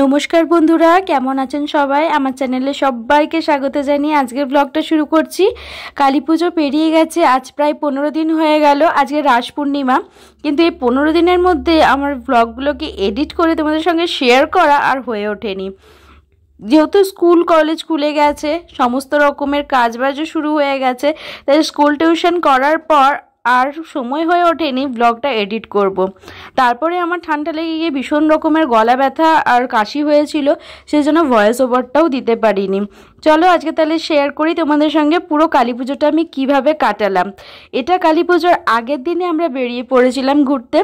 নমস্কার বন্ধুরা, কেমন আছেন সবাই? আমার চ্যানেলে সবাইকে স্বাগত জানিয়ে আজকের ব্লগটা শুরু করছি। কালী পুজো পেরিয়ে গেছে, আজ প্রায় 15 দিন হয়ে গেল। আজকে রাস পূর্ণিমা, কিন্তু এই 15 দিনের মধ্যে আমার ব্লগগুলোকে এডিট করে তোমাদের সঙ্গে শেয়ার করা আর হয়ে ওঠেনি। যেহেতু স্কুল কলেজ খুলে গেছে, সমস্ত রকমের কাজবাজও শুরু হয়ে গেছে, তাই স্কুল টিউশন করার পর আর সময় হয়ে ওঠেনি ব্লগটা এডিট করব। তারপরে আমার ঠান্ডা লেগে গিয়ে ভীষণ রকমের গলা ব্যথা আর কাশি হয়েছিল, সেজন্য ভয়েস ওভারটাও দিতে পারিনি। চলো আজকে তাহলে শেয়ার করি তোমাদের সঙ্গে পুরো কালী পুজোটা আমি কিভাবে কাটালাম। এটা কালী পুজোর আগের দিনে আমরা বেরিয়ে পড়েছিলাম ঘুরতে।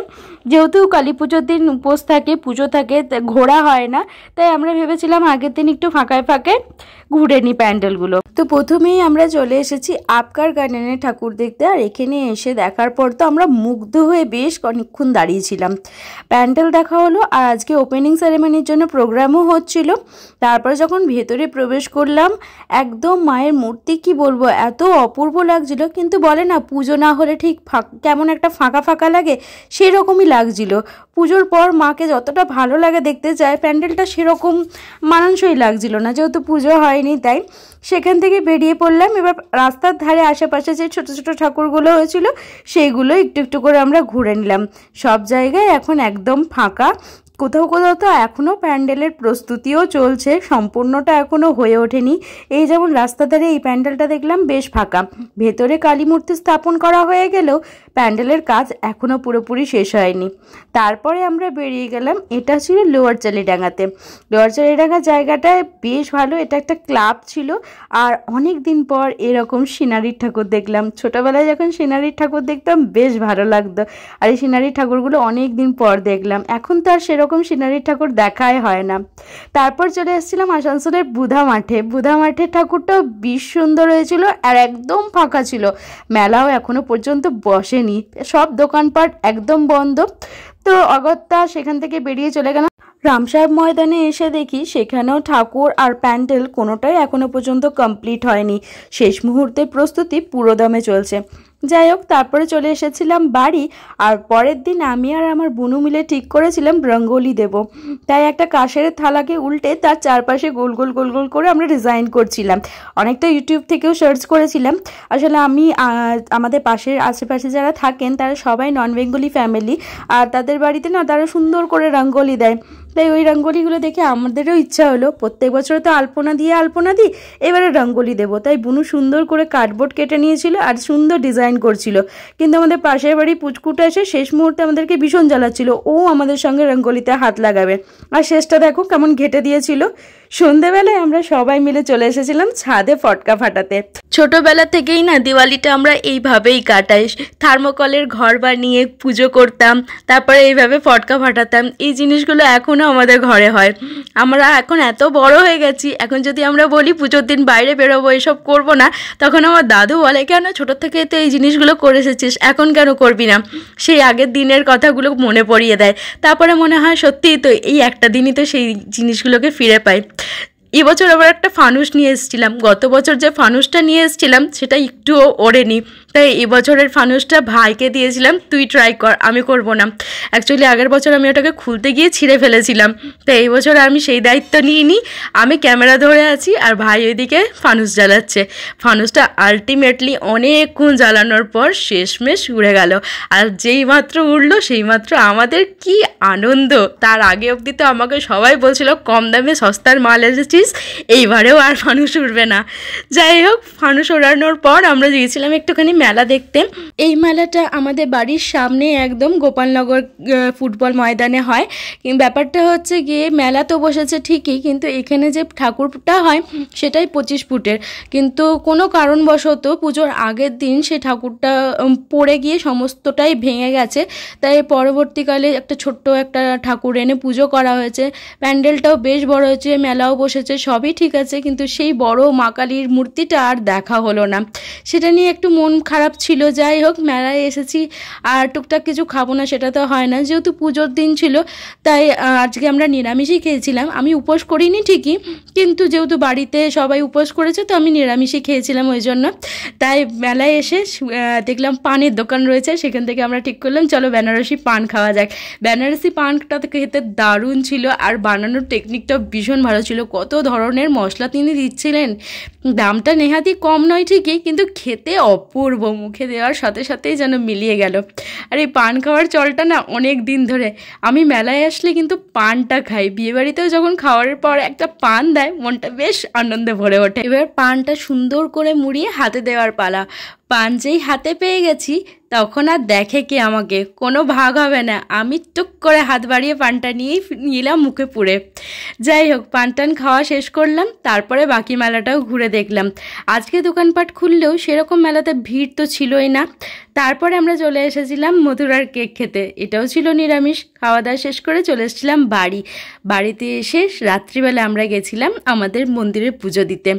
যেহেতু কালী পুজোর দিন উপোস থাকে, পুজো থাকে, ঘোরা হয় না, তাই আমরা ভেবেছিলাম আগের দিন একটু ফাঁকায় ফাঁকায় ঘুরে নিই প্যান্ডেলগুলো। তো প্রথমেই আমরা চলে এসেছি আপকার গার্ডেনে ঠাকুর দেখতে। আর এখানে এসে দেখার পর তো আমরা মুগ্ধ হয়ে বেশ অনেকক্ষণ দাঁড়িয়েছিলাম। প্যান্ডেল দেখা হলো, আর আজকে ওপেনিং সেরেমনির জন্য প্রোগ্রামও হচ্ছিল। তারপর যখন ভেতরে প্রবেশ করলাম, একদম মায়ের মূর্তি কি বলবো, এত অপূর্ব লাগছিল। কিন্তু বলে না, পুজো না হলে ঠিক কেমন একটা ফাঁকা ফাঁকা লাগে, সেরকমই লাগছিল। পুজোর পর মাকে যতটা ভালো লাগে দেখতে চায়, প্যান্ডেলটা সেরকম মানানসই লাগছিল না, যেহেতু পুজো হয়নি। তাই সেখান থেকে বেরিয়ে পড়লাম। এবার রাস্তার ধারে আশেপাশে যে ছোট ছোট ঠাকুরগুলো হয়েছিল, সেইগুলো একটু একটু করে আমরা ঘুরে নিলাম। সব জায়গায় এখন একদম ফাঁকা। কোথাও কোথাও তো এখনও প্যান্ডেলের প্রস্তুতিও চলছে, সম্পূর্ণটা এখনও হয়ে ওঠেনি। এই যেমন রাস্তা ধারে এই প্যান্ডেলটা দেখলাম বেশ ফাঁকা। ভেতরে কালী মূর্তি স্থাপন করা হয়ে গেলেও প্যান্ডেলের কাজ এখনও পুরোপুরি শেষ হয়নি। তারপরে আমরা বেরিয়ে গেলাম, এটা ছিল লোয়ার চালিডাঙ্গাতে। লোয়ার চালিডাঙ্গা জায়গাটায় বেশ ভালো, এটা একটা ক্লাব ছিল। আর অনেক দিন পর এরকম সিনারির ঠাকুর দেখলাম। ছোটোবেলায় যখন সিনারির ঠাকুর দেখতাম বেশ ভালো লাগতো, আর এই সিনারির ঠাকুরগুলো অনেক দিন পর দেখলাম। এখন তো আর সেরকম সিনারির ঠাকুর দেখাই হয় না। তারপর চলে এসেছিলাম আসানসোলের বুধা মাঠে। বুধা মাঠের ঠাকুরটাও বেশ সুন্দর হয়েছিল আর একদম ফাঁকা ছিল। মেলাও এখনো পর্যন্ত বসেনি, সব দোকানপাট একদম বন্ধ। তো অগত্যা সেখান থেকে বেরিয়ে চলে গেলাম রামসাহেব ময়দানে। এসে দেখি সেখানেও ঠাকুর আর প্যান্ডেল কোনোটাই এখনো পর্যন্ত কমপ্লিট হয়নি, শেষ মুহূর্তের প্রস্তুতি পুরোদমে চলছে। যাই হোক, তারপরে চলে এসেছিলাম বাড়ি। আর পরের দিন আমি আর আমার বুনু মিলে ঠিক করেছিলাম রঙ্গোলি দেব। তাই একটা কাঁসের থালাকে উল্টে তার চারপাশে গোল গোল গোল গোল করে আমরা ডিজাইন করছিলাম। অনেকটা ইউটিউব থেকেও সার্চ করেছিলাম। আসলে আমি আমাদের পাশের আশেপাশে যারা থাকেন তারা সবাই নন বেঙ্গলি ফ্যামিলি, আর তাদের বাড়িতে না তারা সুন্দর করে রঙ্গোলি দেয়। তাই ওই রঙ্গোলিগুলো দেখে আমাদেরও ইচ্ছা হলো, প্রত্যেক বছর তো আলপনা দিই, এবারে রঙ্গোলি দেবো। তাই বুনু সুন্দর করে কার্ডবোর্ড কেটে নিয়েছিল আর সুন্দর ডিজাইন করছিল। কিন্তু আমাদের পাশের বাড়ি পুচকুটা এসে শেষ মুহূর্তে আমাদেরকে ভীষণ জ্বালাচ্ছিল, ও আমাদের সঙ্গে রঙ্গোলিতে হাত লাগাবে। আর শেষটা দেখো কেমন ঘেটে দিয়েছিল। সন্ধেবেলায় আমরা সবাই মিলে চলে এসেছিলাম ছাদে ফটকা ফাটাতে। ছোটবেলা থেকেই না দিওয়ালিটা আমরা এইভাবেই কাটাই, থার্মোকলের ঘর বানিয়ে পুজো করতাম, তারপরে এইভাবে ফটকা ফাটাতাম। এই জিনিসগুলো এখনও আমাদের ঘরে হয়। আমরা এখন এত বড় হয়ে গেছি, এখন যদি আমরা বলি পুজোর দিন বাইরে বেরোবো, এসব করবো না, তখন আমার দাদু বলে, কেন ছোটো থেকে তো এই জিনিসগুলো করে এসেছিস, এখন কেন করবি না? সেই আগের দিনের কথাগুলো মনে পড়িয়ে দেয়। তারপরে মনে হয় সত্যিই তো এই একটা দিনই তো সেই জিনিসগুলোকে ফিরে পাই। এবছর আবার একটা ফানুস নিয়ে এসেছিলাম। গত বছর যে ফানুসটা নিয়ে এসেছিলাম সেটা একটুও ওড়েনি, তাই এবছরের ফানুসটা ভাইকে দিয়েছিলাম, তুই ট্রাই কর, আমি করব না। অ্যাকচুয়ালি আগের বছর আমি ওটাকে খুলতে গিয়ে ছিঁড়ে ফেলেছিলাম, তাই এই বছর আমি সেই দায়িত্ব নিইনি। আমি ক্যামেরা ধরে আছি আর ভাই ওইদিকে ফানুস জ্বালাচ্ছে। ফানুসটা আলটিমেটলি অনেকক্ষণ জ্বালানোর পর শেষমেশ উড়ে গেল। আর যেই মাত্র উড়লো সেই মাত্র আমাদের কি আনন্দ! তার আগে অবধি তো আমাকে সবাই বলছিল কম দামে সস্তার মাল এসেছিস, এইবারেও আর ফানুস উড়বে না। যাই হোক, ফানুস ওড়ানোর পর আমরা গিয়েছিলাম একটুখানি মেলা দেখতে। এই মেলাটা আমাদের বাড়ির সামনে একদম গোপালনগর ফুটবল ময়দানে হয়। ব্যাপারটা হচ্ছে গিয়ে মেলা তো বসেছে ঠিকই, কিন্তু এখানে যে ঠাকুরটা হয় সেটাই 25 ফুটের। কিন্তু কোনো কারণবশত পুজোর আগের দিন সেই ঠাকুরটা পড়ে গিয়ে সমস্তটাই ভেঙে গেছে। তাই পরবর্তীকালে একটা ছোট্ট একটা ঠাকুর এনে পুজো করা হয়েছে। প্যান্ডেলটাও বেশ বড় হয়েছে, মেলাও বসেছে, সবই ঠিক আছে, কিন্তু সেই বড় মা কালীর মূর্তিটা আর দেখা হলো না। সেটা নিয়ে একটু মন খারাপ ছিল। যাই হোক, মেলায় এসেছি আর টুকটাক কিছু খাবো না সেটা তো হয় না, যেহেতু পুজোর দিন ছিল। তাই আজকে আমরা নিরামিষই খেয়েছিলাম। আমি উপোস করিনি ঠিকই, কিন্তু যেহেতু বাড়িতে সবাই উপোস করেছে তো আমি নিরামিষই খেয়েছিলাম ওই জন্য। তাই মেলায় এসে দেখলাম পানের দোকান রয়েছে, সেখান থেকে আমরা ঠিক করলাম চলো বেনারসি পান খাওয়া যাক। বেনারসি বেনারসি পানটা খেতে দারুণ ছিল, আর বানানোর টেকনিকটাও ভীষণ ভালো ছিল। কত ধরনের মশলা তিনি দিচ্ছিলেন, দামটা নেহাতি কম নয় ঠিকই, কিন্তু খেতে অপূর্ব, মুখে দেওয়ার সাথে সাথেই যেন মিলিয়ে গেল। আর এই পান খাওয়ার চলটা না অনেক দিন ধরে, আমি মেলায় আসলে কিন্তু পানটা খাই, বিয়েবাড়িতেও যখন খাওয়ার পর একটা পান দেয় মনটা বেশ আনন্দে ভরে ওঠে। এবার পানটা সুন্দর করে মুড়িয়ে হাতে দেওয়ার পালা। পান যেই হাতে পেয়ে গেছি তখন আর দেখে কে আমাকে, কোনো ভাগ হবে না, আমি টুক করে হাত বাড়িয়ে পানটা নিয়েই নিলাম মুখে পুরে। যাই হোক, পান টান খাওয়া শেষ করলাম, তারপরে বাকি মেলাটাও ঘুরে দেখলাম। আজকে দোকানপাট খুললেও সেরকম মেলাতে ভিড় তো ছিলই না। তারপরে আমরা চলে এসেছিলাম মথুরার কেক খেতে, এটাও ছিল নিরামিষ। খাওয়া দাওয়া শেষ করে চলে এসেছিলাম বাড়িতে এসে রাত্রিবেলা আমরা গেছিলাম আমাদের মন্দিরে পুজো দিতে।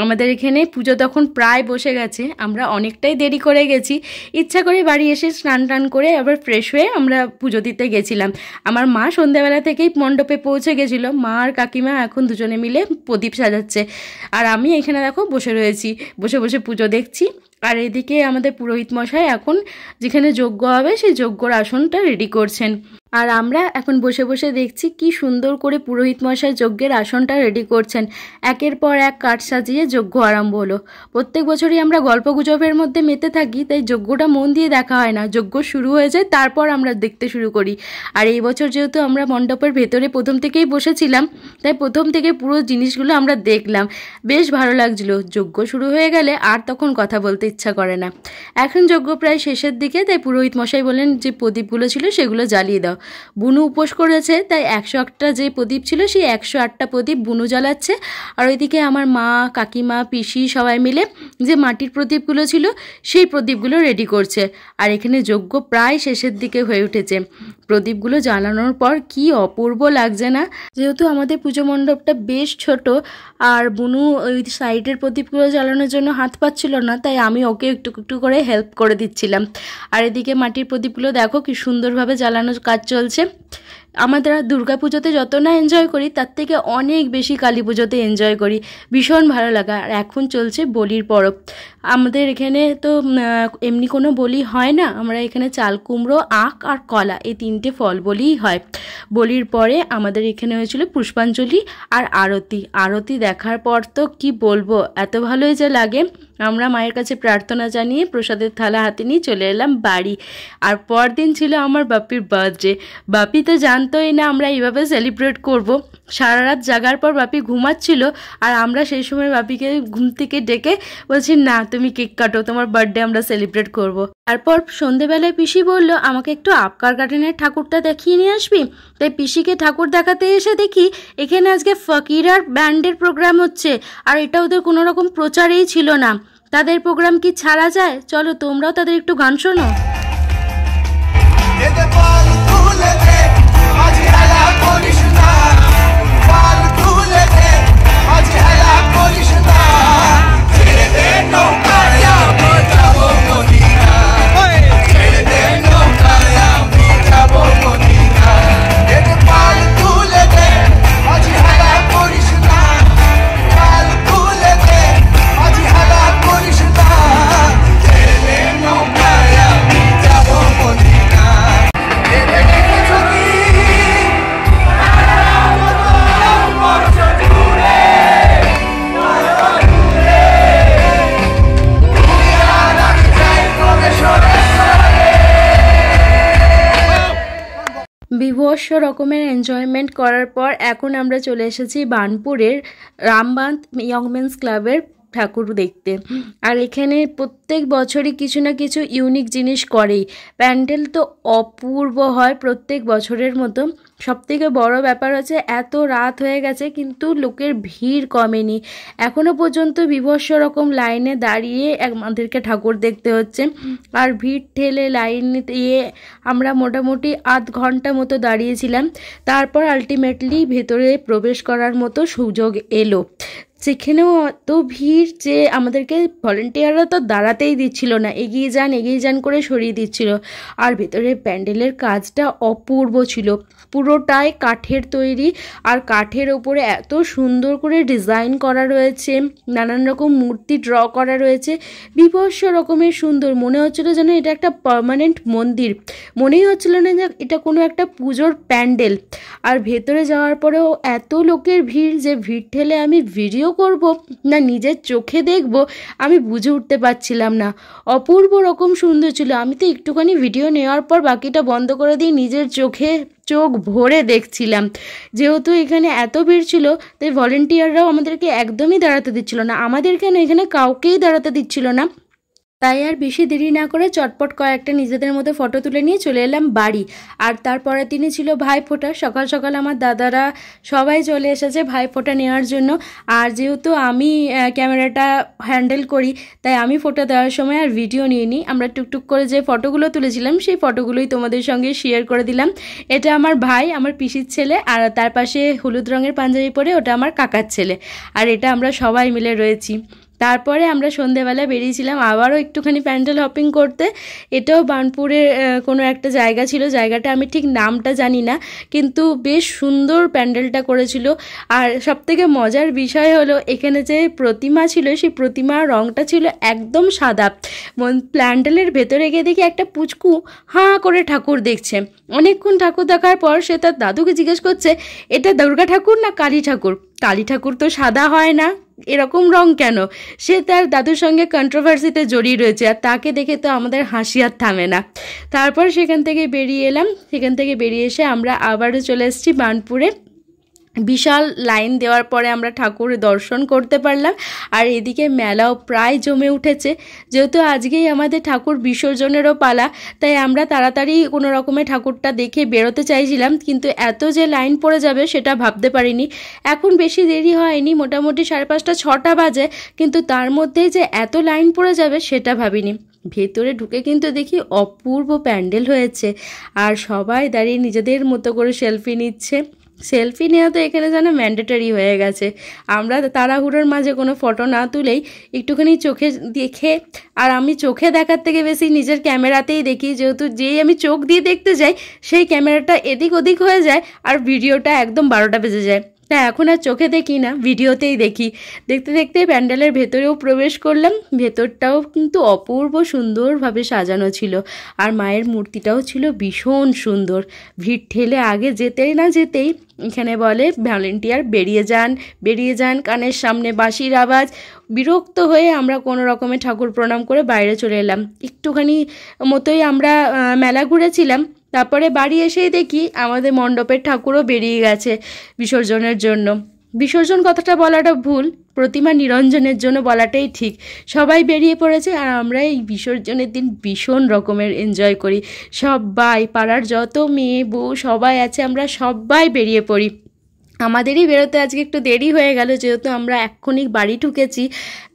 আমাদের এখানে পুজো তখন প্রায় বসে গেছে, আমরা অনেকটাই দেরি করে গেছি। ইচ্ছা করে বাড়ি এসে স্নান টান করে আবার ফ্রেশ হয়ে আমরা পুজো দিতে গেছিলাম। আমার মা সন্ধ্যাবেলা থেকেই মণ্ডপে পৌঁছে গেছিলো। মা আর কাকিমা এখন দুজনে মিলে প্রদীপ সাজাচ্ছে, আর আমি এখানে দেখো বসে রয়েছি, বসে বসে পুজো দেখছি। আর এদিকে আমাদের পুরোহিত মশাই এখন যেখানে যজ্ঞ হবে সেই যজ্ঞর আসনটা রেডি করছেন, আর আমরা এখন বসে বসে দেখছি কি সুন্দর করে পুরোহিত মশাই যজ্ঞের আসনটা রেডি করছেন। একের পর এক কাঠ সাজিয়ে যজ্ঞ আরম্ভ হলো। প্রত্যেক বছরই আমরা গল্প গুজবের মধ্যে মেতে থাকি, তাই যজ্ঞটা মন দিয়ে দেখা হয় না, যজ্ঞ শুরু হয়ে যায় তারপর আমরা দেখতে শুরু করি। আর এই বছর যেহেতু আমরা মণ্ডপের ভেতরে প্রথম থেকেই বসেছিলাম, তাই প্রথম থেকে পুরো জিনিসগুলো আমরা দেখলাম, বেশ ভালো লাগছিল। যজ্ঞ শুরু হয়ে গেলে আর তখন কথা বলতে ইচ্ছা করে না। এখন যজ্ঞ প্রায় শেষের দিকে, তাই পুরোহিত মশাই বলেন যে প্রদীপগুলো ছিল সেগুলো জ্বালিয়ে দাও। বুনু উপোস করেছে, তাই 108টা যে প্রদীপ ছিল সেই 108টা প্রদীপ বুনু জ্বালাচ্ছে। আর ওইদিকে আমার মা, কাকিমা, পিসি সবাই মিলে যে মাটির প্রদীপগুলো ছিল সেই প্রদীপগুলো রেডি করছে। আর এখানে যজ্ঞ প্রায় শেষের দিকে হয়ে উঠেছে। প্রদীপগুলো জ্বালানোর পর কি অপূর্ব লাগছে না। যেহেতু আমাদের পুজো মণ্ডপটা বেশ ছোট, আর বুনু ওই সাইডের প্রদীপগুলো জ্বালানোর জন্য হাত পাচ্ছিল না, তাই আমি ওকে একটু একটু করে হেল্প করে দিচ্ছিলাম। আর এদিকে মাটির প্রদীপগুলো দেখো কি সুন্দরভাবে জ্বালানোর কাজ চলছে। আমাদের দুর্গা পুজোতে যত না এনজয় করি তার থেকে অনেক বেশি কালী পুজোতে এনজয় করি, ভীষণ ভালো লাগা। আর এখন চলছে বলির পরব। আমাদের এখানে তো এমনি কোনো বলি হয় না, আমরা এখানে চাল কুমড়ো, আখ আর কলা এই 3টে ফল বলিই হয়। বলির পরে আমাদের এখানে হয়েছিল পুষ্পাঞ্জলি আর আরতি দেখার পর তো কি বলবো, এত ভালোই যে লাগে। আমরা মায়ের কাছে প্রার্থনা জানিয়ে প্রসাদের থালা হাতে নিয়ে চলে এলাম বাড়ি। আর পরদিন ছিল আমার বাপির বার্থডে। বাপি তো জানতোই না আমরা এইভাবে সেলিব্রেট করব। সারা রাত জাগার পর বাপি ঘুমাচ্ছিল, আর আমরা সেই সময় বাপিকে ঘুম থেকে ডেকে বলছি, না তুমি কেক কাটো, তোমার বার্থডে আমরা সেলিব্রেট করব। তারপর সন্ধেবেলায় পিসি বলল আমাকে একটু আপকার গার্ডেনের ঠাকুরটা দেখিয়ে নিয়ে আসবি। তাই পিসিকে ঠাকুর দেখাতে এসে দেখি এখানে আজকে ফকির আর ব্যান্ডের প্রোগ্রাম হচ্ছে, আর এটা ওদের কোনো রকম প্রচারেই ছিল না। তাদের প্রোগ্রাম কি ছাড়া যায়? চলো তোমরাও তাদের একটু গান শোনো। বিভৎস রকমের এনজয়মেন্ট করার পর এখন আমরা চলে এসেছি বার্নপুরের রামবাঁধ ইয়ং মেন্স ক্লাবের ঠাকুর দেখতে। আর এখানে প্রত্যেক বছরই কিছু না কিছু ইউনিক জিনিস করেই। প্যান্ডেল তো অপূর্ব হয় প্রত্যেক বছরের মতো। সবথেকে বড় ব্যাপার হচ্ছে এত রাত হয়ে গেছে কিন্তু লোকের ভিড় কমেনি। এখনও পর্যন্ত বিভৎস রকম লাইনে দাঁড়িয়ে আমাদেরকে ঠাকুর দেখতে হচ্ছে। আর ভিড় ঠেলে লাইন দিয়ে আমরা মোটামুটি আধ ঘন্টা মতো দাঁড়িয়েছিলাম। তারপর আলটিমেটলি ভেতরে প্রবেশ করার মতো সুযোগ এলো। সেখানেও এত ভিড় যে আমাদেরকে ভলেন্টিয়াররা তো দাঁড়াতেই দিচ্ছিল না, এগিয়ে যান করে সরিয়ে দিচ্ছিল। আর ভেতরে প্যান্ডেলের কাজটা অপূর্ব ছিল, পুরোটাই কাঠের তৈরি, আর কাঠের ওপরে এত সুন্দর করে ডিজাইন করা রয়েছে, নানান রকম মূর্তি ড্র করা রয়েছে, বিভৎস রকমের সুন্দর। মনে হচ্ছিল যেন এটা একটা পার্মানেন্ট মন্দির, মনেই হচ্ছিল না যে এটা কোনো একটা পুজোর প্যান্ডেল। আর ভেতরে যাওয়ার পরেও এত লোকের ভিড় যে ভিড় ঠেলে আমি ভিডিও করব না নিজের চোখে দেখব আমি বুঝে উঠতে পারছিলাম না। অপূর্ব রকম সুন্দর ছিল। আমি তো একটুখানি ভিডিও নেওয়ার পর বাকিটা বন্ধ করে দিয়ে নিজের চোখে চোখ ভরে দেখছিলাম। যেহেতু এখানে এত ভিড় ছিল তাই ভলেন্টিয়াররাও আমাদেরকে একদমই দাঁড়াতে দিচ্ছিল না, আমাদের কেন এখানে কাউকেই দাঁড়াতে দিচ্ছিল না। তাই আর বেশি দেরি না করে চটপট কয়েকটা নিজেদের মধ্যে ফটো তুলে নিয়ে চলে এলাম বাড়ি। আর তারপরের দিনই ছিল ভাইফোঁটা। সকাল সকাল আমার দাদারা সবাই চলে এসেছে ভাইফোঁটা নেওয়ার জন্য। আর যেহেতু আমি ক্যামেরাটা হ্যান্ডেল করি তাই আমি ফোঁটা দেওয়ার সময় আর ভিডিও নিয়ে নিই। আমরা টুকটুক করে যে ফটোগুলো তুলেছিলাম সেই ফটোগুলোই তোমাদের সঙ্গে শেয়ার করে দিলাম। এটা আমার ভাই, আমার পিসির ছেলে, আর তার পাশে হলুদ রঙের পাঞ্জাবি পরে ওটা আমার কাকার ছেলে। আর এটা আমরা সবাই মিলে রয়েছি। তারপরে আমরা সন্ধেবেলা বেরিয়েছিলাম আবারও একটুখানি প্যান্ডেল হপিং করতে। এটাও বার্নপুরের কোনো একটা জায়গা ছিল, জায়গাটা আমি ঠিক নামটা জানি না, কিন্তু বেশ সুন্দর প্যান্ডেলটা করেছিল। আর সবথেকে মজার বিষয় হলো এখানে যে প্রতিমা ছিল সেই প্রতিমার রঙটা ছিল একদম সাদা। প্যান্ডেলের ভেতরে গিয়ে দেখি একটা পুচকু হাঁ করে ঠাকুর দেখছে। অনেকক্ষণ ঠাকুর দেখার পর সে তার দাদুকে জিজ্ঞেস করছে এটা দুর্গা ঠাকুর না কালী ঠাকুর? কালী ঠাকুর তো সাদা হয় না, এরকম রং কেন? সে তার দাদুর সঙ্গে কন্ট্রোভার্সিতে জড়িয়ে রয়েছে। আর তাকে দেখে তো আমাদের হাসি আর থামে না। তারপর সেখান থেকে বেরিয়ে এলাম। সেখান থেকে বেরিয়ে এসে আমরা আবারও চলে এসেছি বার্নপুরে। বিশাল লাইন দেওয়ার পরে আমরা ঠাকুর দর্শন করতে পারলাম। আর এদিকে মেলাও প্রায় জমে উঠেছে। যেহেতু আজকেই আমাদের ঠাকুর বিসর্জনেরও পালা, তাই আমরা তাড়াতাড়ি কোনো রকমে ঠাকুরটা দেখে বেরোতে চাইছিলাম, কিন্তু এত যে লাইন পড়ে যাবে সেটা ভাবতে পারিনি। এখন বেশি দেরি হয়নি, মোটামুটি 5:30 6টা বাজে, কিন্তু তার মধ্যেই যে এত লাইন পড়ে যাবে সেটা ভাবিনি। ভেতরে ঢুকে কিন্তু দেখি অপূর্ব প্যান্ডেল হয়েছে, আর সবাই দাঁড়িয়ে নিজেদের মতো করে সেলফি নিচ্ছে। সেলফি নেওয়া তো এখানে যেন ম্যান্ডেটরি হয়ে গেছে। আমরা তাড়াহুড়োর মাঝে কোনো ফটো না তুলেই একটুখানি চোখে দেখে, আর আমি চোখে দেখার থেকে বেশি নিজের ক্যামেরাতেই দেখি, যেহেতু যেই আমি চোখ দিয়ে দেখতে যাই সেই ক্যামেরাটা এদিক ওদিক হয়ে যায় আর ভিডিওটা একদম 12টা বেজে যায়। তা এখন আর চোখে দেখি না, ভিডিওতেই দেখি। দেখতে দেখতে প্যান্ডেলের ভেতরেও প্রবেশ করলাম। ভেতরটাও কিন্তু অপূর্ব সুন্দরভাবে সাজানো ছিল, আর মায়ের মূর্তিটাও ছিল ভীষণ সুন্দর। ভিড় ঠেলে আগে যেতেই না যেতেই এখানে বলে ভলেন্টিয়ার বেরিয়ে যান, কানের সামনে বাঁশির আওয়াজ। বিরক্ত হয়ে আমরা কোনো রকমে ঠাকুর প্রণাম করে বাইরে চলে এলাম। একটুখানি মতোই আমরা মেলা ঘুরেছিলাম। তারপরে বাড়ি এসেই দেখি আমাদের মণ্ডপের ঠাকুরও বেরিয়ে গেছে বিসর্জনের জন্য। বিসর্জন কথাটা বলাটা ভুল, প্রতিমা নিরঞ্জনের জন্য বলাটাই ঠিক। সবাই বেরিয়ে পড়েছে, আর আমরা এই বিসর্জনের দিন ভীষণ রকমের এনজয় করি। সবাই পাড়ার যত মেয়ে বউ সবাই আছে, আমরা সবাই বেরিয়ে পড়ি। আমাদেরই বেরোতে আজকে একটু দেরি হয়ে গেল, যেহেতু আমরা এক্ষুনি বাড়ি ঢুকেছি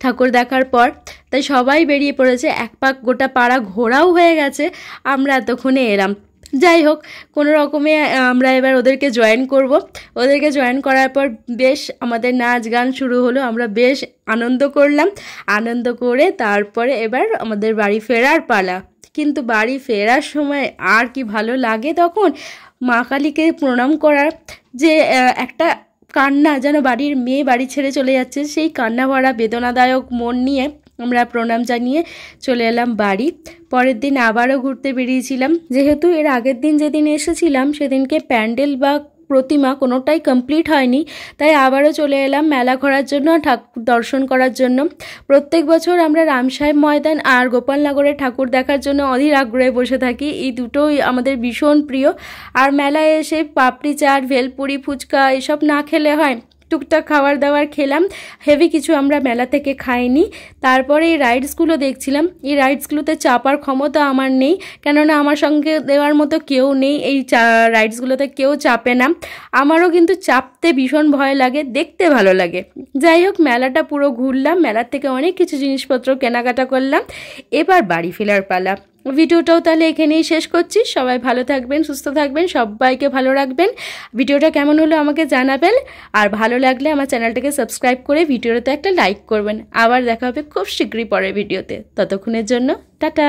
ঠাকুর দেখার পর, তাই সবাই বেরিয়ে পড়েছে। এক পাক গোটা পাড়া ঘোরাও হয়ে গেছে, আমরা এতক্ষণে এলাম। যাই হোক, কোনো রকমে আমরা এবার ওদেরকে জয়েন করব। ওদেরকে জয়েন করার পর বেশ আমাদের নাচ গান শুরু হলো। আমরা বেশ আনন্দ করলাম। আনন্দ করে তারপরে এবার আমাদের বাড়ি ফেরার পালা। কিন্তু বাড়ি ফেরার সময় আর কি ভালো লাগে তখন, মা কালীকে প্রণাম করার যে একটা কান্না, যেন বাড়ির মেয়ে বাড়ি ছেড়ে চলে যাচ্ছে, সেই কান্না ভরা বেদনাদায়ক মন নিয়ে আমরা প্রণাম জানিয়ে চলে এলাম বাড়ি। পরের দিন আবারও ঘুরতে বেরিয়েছিলাম। যেহেতু এর আগের দিন যেদিন এসেছিলাম সেদিনকে প্যান্ডেল বা প্রতিমা কোনোটাই কমপ্লিট হয়নি, তাই আবারও চলে এলাম মেলা ঘোরার জন্য, ঠাকুর দর্শন করার জন্য। প্রত্যেক বছর আমরা রামসাহেব ময়দান আর গোপালনগরের ঠাকুর দেখার জন্য অধীর আগ্রহে বসে থাকি। এই দুটোই আমাদের ভীষণ প্রিয়। আর মেলায় এসে পাপড়ি চাট, ভেলপুরি, ফুচকা এসব না খেলে হয়। টুকটাক খাবার দাবার খেলাম, হেভি কিছু আমরা মেলা থেকে খাইনি। তারপরে এই রাইডসগুলো দেখছিলাম। এই রাইডসগুলোতে চাপার ক্ষমতা আমার নেই, কেননা আমার সঙ্গে দেওয়ার মতো কেউ নেই। এই রাইডসগুলোতে কেউ চাপে না। আমারও কিন্তু চাপতে ভীষণ ভয় লাগে, দেখতে ভালো লাগে। যাই হোক, মেলাটা পুরো ঘুরলাম, মেলার থেকে অনেক কিছু জিনিসপত্র কেনাকাটা করলাম। এবার বাড়ি ফেরার পালা। ভিডিওটাও তাহলে এখানেই শেষ করছি। সবাই ভালো থাকবেন, সুস্থ থাকবেন, সবাইকে ভালো রাখবেন। ভিডিওটা কেমন হলো আমাকে জানাবেন, আর ভালো লাগলে আমার চ্যানেলটাকে সাবস্ক্রাইব করে ভিডিওতে একটা লাইক করবেন। আবার দেখা হবে খুব শীঘ্রই পরের ভিডিওতে। ততক্ষণের জন্য টাটা।